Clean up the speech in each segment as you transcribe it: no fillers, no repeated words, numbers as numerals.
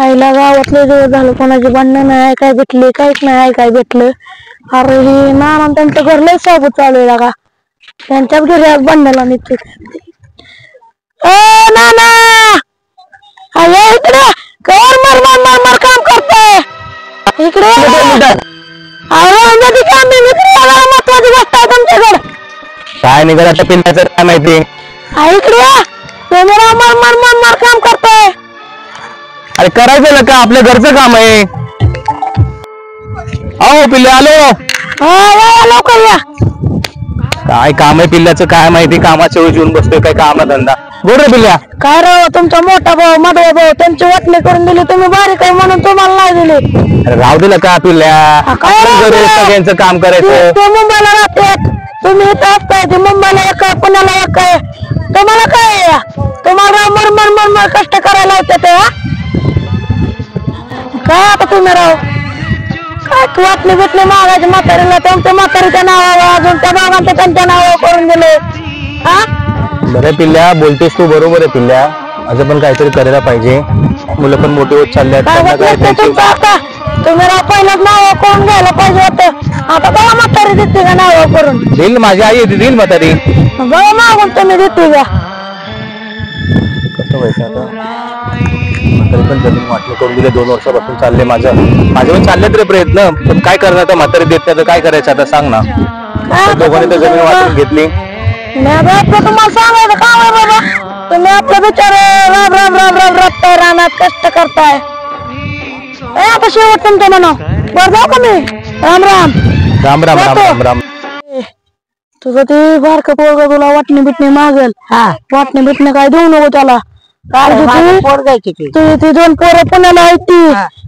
आईला गावातले दिवस झालं कोणाची भांडणं नाही काय भेटली काहीच नाही काय भेटलं. अरे ही नाना त्यांचं घर लय सोबत चालू आहे का त्यांच्याच घरी आज भांडायला निघते. नाना अरे इकडे कवर मार मार मार मार काम करतोय इकडे महत्वाची गोष्ट आहे तुमच्याकडे काय निघाल आता पिल्ल्याचं काय माहिती इकडे मार मार मार मार काम करतोय. अरे करायचं ना का आपल्या घरचं काम आहे. अहो पिल्ले आलो लवकर या. काय काम आहे पिल्ल्याचं काय माहिती कामाच्या वेळी येऊन बसतोय काय काम धंदा बोल रे पिल्ल्या. काय राव तुमचा मोठा भाऊ मधवा भाऊ त्यांची वाटणी करून दिली तुम्ही बारीक आहे म्हणून तुम्हाला नाही दिली. अरे राहू दिलं का पिल्ल्या सगळ्यांचं काम करायचं. ते मुंबईला राहतात तुम्ही इथं असताय ते मुंबईला एक पुण्याला एक आहे तुम्हाला काय तुम्हाला मरमर मरमर कष्ट करायला होते ते काय आता तुम्ही राव काय वाटणी भेटले मागायचे म्हातारीला तुमच्या म्हातारीच्या नावावर अजून त्या बागांच्या त्यांच्या नावावर करून दिले. बरं पिल्ल्या बोलतेस तू बरोबर आहे पिल्ल्या असं पण काहीतरी करायला पाहिजे. मुलं पण मोठे होत चालले तुम्ही राव पहिल्याच नावावर करून घ्यायला पाहिजे होतं आता बघा म्हातारी देते का नावावर करून देईल माझी आई येते देईल म्हातारी बघा मागून तुम्ही देते का कसं व्हायचं आता म्हातारी पण जमीन वाटणी करून दिले 2 वर्षापासून चालले माझे पण चालले तरी प्रयत्न पण काय करणार आता म्हातारी देत नाही तर काय करायचं आता सांग ना. दोघांनी तर जमीन वाटून घेतली. तुम्हाला सांगायचं काम आहे बाबा तुम्ही आपलं बिचार राब राब राब राब राबताय रानात कष्ट करताय. आता शेवट तुमचं म्हणा बर जाऊ का मी राम राम राम राम राम राम राम. तुझं ते बारकं पोरग तुला वाटणी बिटणी मागेल वाटणी बिटणी काय देऊ नको त्याला ती 2 पोरं पुण्याला आहेत ती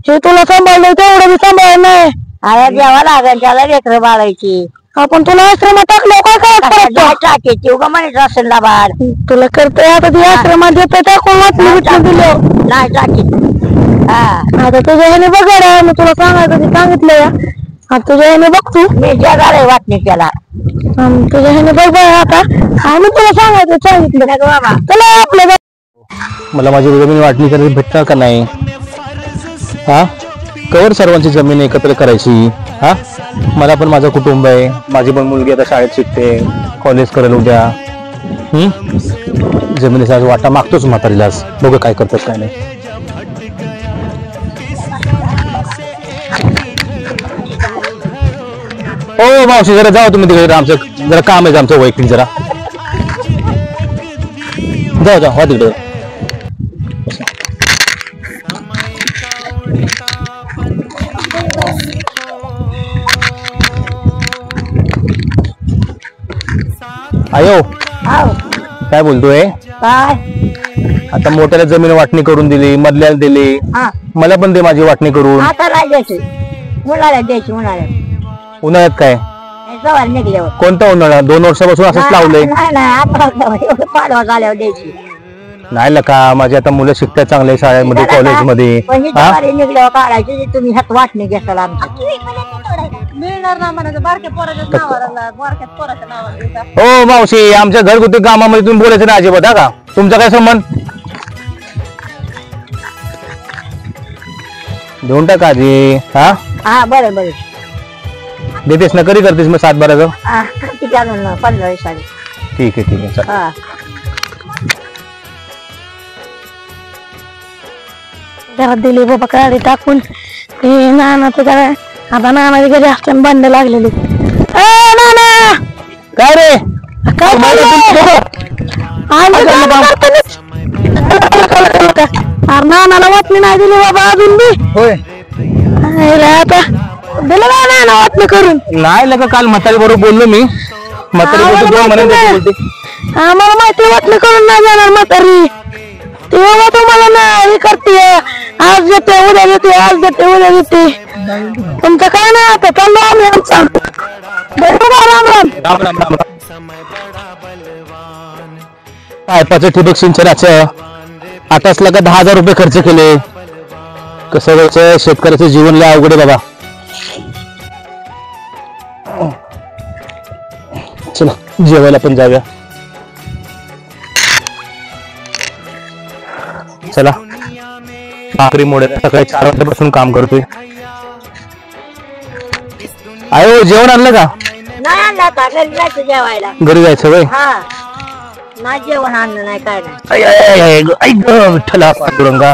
हे तुला सांभाळलं तेवढं मी सांभाळ नाही आया द्यावा लागेल त्याला लेकरं बाळायची आपण तुला आश्रमात टाकलं काय टाकायची उगा म्हणायचं असेल ना बाळ तुला करतोय आता ती आश्रमात देतोय टाकून वाटणी बिटणी दिलं नाही टाकीत आता तुझ्या ह्याने बघायला मी तुला सांगायचं ते सांगितलंय आता तुझ्या ह्याने बघ तू मी जगाला वाटणी त्याला तुझ्या ह्याने बघ आता आम्ही तुला सांगितलं बाबा तुला आपलं मला माझी जमीन वाटणी करायला भेटणार का नाही. हा कवर सर्वांची जमीन एकत्र करायची. हा मला पण माझं कुटुंब आहे माझी पण मुलगी आता शाळेत शिकते कॉलेज करेल उद्या. जमिनीचा वाटा मागतोच म्हातारीलाच बघ काय करतात काय नाही. हो मावशी जरा जाऊ तुम्ही तिकडे आमचं जरा काम आहे आमचं वैयक्तिक जरा जाऊ जाऊ हो तिकडे. आयो काय बोलतोय काय आता मोठ्याला जमीन वाटणी करून दिली मधल्याला दिली मला पण दे माझी वाटणी करून. आता नाही द्यायची उन्हाळ्यात द्यायची उन्हाळ्यात काय जवळ निघल्यावर कोणता उन्हाळा 2 वर्षापासून असंच लावलंय. नाही नाही आता पाडवा झाल्यावर द्यायची नाही लका माझी आता मुलं शिकतात चांगले शाळेमध्ये कॉलेजमध्ये निघल्यावर काढायची तुम्ही ह्यात वाटणी घेताल मिळणार ना म्हणायचं बारक्या पोराच्या नावाला बारक्या पोराच्या नावाला. हो मावशी आमच्या घरगुती कामामध्ये तुम्ही बोलायचं नाही अजिबात का तुमचा काय संबंध. देऊन टाका आजी. हा बरं बरं देतेस ना कधी करतेस मग 7-12 ठीक आहे 15 साडी ठीक आहे चल. घरात दिली बाबा काढी टाकून ते नानाचं काय आता नानाची घरी असताना भांडण लागलेली. नाना काय रे काय नानाला वाटणी नाही दिली बाबा अजून बी. होय आता दिलं ना नाना वाटणी करून. नाही लका काल म्हातारी बरोबर बोललो मी म्हातारी आम्हाला माहिती वाटणी करून नाही जाणार म्हातारी ते बाबा तुम्हाला नाही करते आज देते उद्या देते आज देते उद्या देते तुमचं काय नाही आता चाललो आम्ही आमचा. राम राम राम राम राम. पायपाचं ठिबक सिंचनाचं आता असलं का 10,000 रुपये खर्च केले. कसं व्हायचं शेतकऱ्याचं जीवन लय अवघड आहे बाबा. चला जेवायला पण जाऊया. चला भाकरी मोडे सकाळी 4 वाजल्यापासून काम करतोय. आयो जेवण आणलं का? नाही आणलं आता घरी जायचं जेवायला. घरी जायचं वय. हा नाही जेवण आणलं नाही काय नाही. ऐक विठ्ठला पांडुरंगा.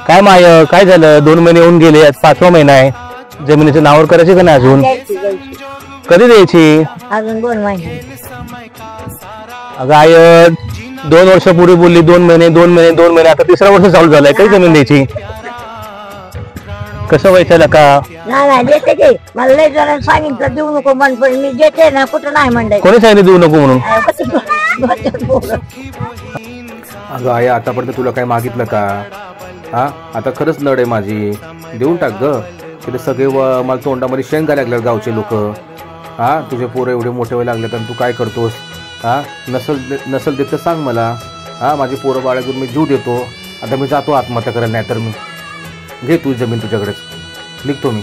काय माय काय झालं? 2 महिने येऊन गेले, आज 5वा महिना आहे. जमिनीच्या नावावर करायची का नाही अजून? द्यायची कधी द्यायची? अजून 2 महिने. अगं आय 2 वर्षापूर्वी बोलली 2 महिने आता 3रं वर्ष चालू झालंय. कधी जमीन द्यायची? कसं व्हायचं का? नाही देते की. मला लय जणांनी सांगितलं देऊ नको म्हण, पण मी देते ना. कुठं नाही म्हणलं. कोणी सांगितलं देऊ नको म्हणून? अगं आई आतापर्यंत तुला काय मागितलं का? हा आता खरंच लढ आहे माझी. देऊन टाक ग. तिथे सगळे मला तोंडामध्ये शेंगा लागल्यात गावचे लोक. हा तुझे पोरं एवढे मोठे व्हायला लागलेत आणि तू काय करतोस? हा नसल देत तर सांग मला. हा माझी पोरं बाळा घेऊन मी जीव देतो. आता मी जातो आत्महत्या करायला, नाही तर मी घे तुझी जमीन तुझ्याकडेच. निघतो मी.